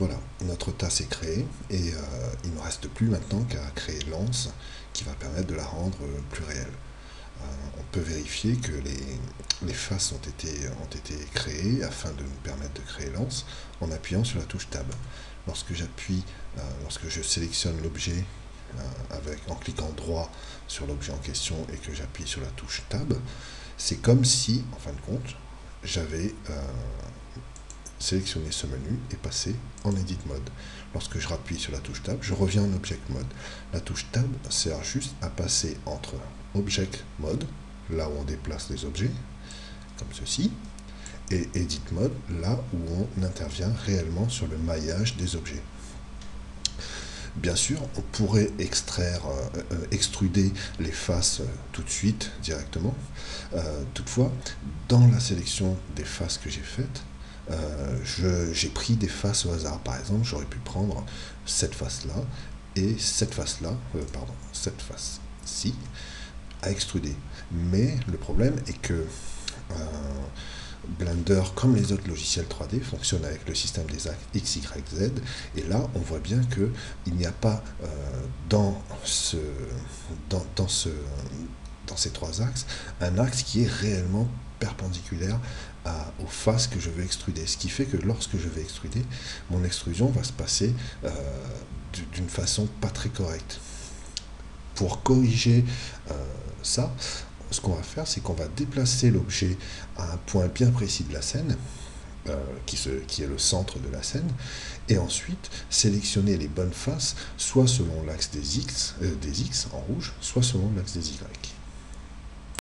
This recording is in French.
Voilà, notre tasse est créée et il ne me reste plus maintenant qu'à créer l'anse qui va permettre de la rendre plus réelle. On peut vérifier que les faces ont été créées afin de nous permettre de créer l'anse en appuyant sur la touche Tab. Lorsque je sélectionne l'objet en cliquant droit sur l'objet en question et que j'appuie sur la touche Tab, c'est comme si, en fin de compte, j'avais sélectionné ce menu et passé en Edit Mode. Lorsque je rappuie sur la touche Tab, je reviens en Object Mode. La touche Tab sert juste à passer entre Object Mode, là où on déplace les objets, comme ceci, et Edit Mode, là où on intervient réellement sur le maillage des objets. Bien sûr, on pourrait extruder les faces tout de suite, directement. Toutefois, dans la sélection des faces que j'ai faites, j'ai pris des faces au hasard. Par exemple, j'aurais pu prendre cette face-là et cette face-là, pardon, cette face-ci, à extruder. Mais le problème est que Blender, comme les autres logiciels 3D, fonctionne avec le système des axes X, Y, Z. Et là, on voit bien qu'il n'y a pas dans ces trois axes un axe qui est réellement perpendiculaire aux faces que je veux extruder. Ce qui fait que lorsque je vais extruder, mon extrusion va se passer d'une façon pas très correcte. Pour corriger ça, ce qu'on va faire, c'est qu'on va déplacer l'objet à un point bien précis de la scène, qui est le centre de la scène, et ensuite sélectionner les bonnes faces, soit selon l'axe des X en rouge, soit selon l'axe des Y.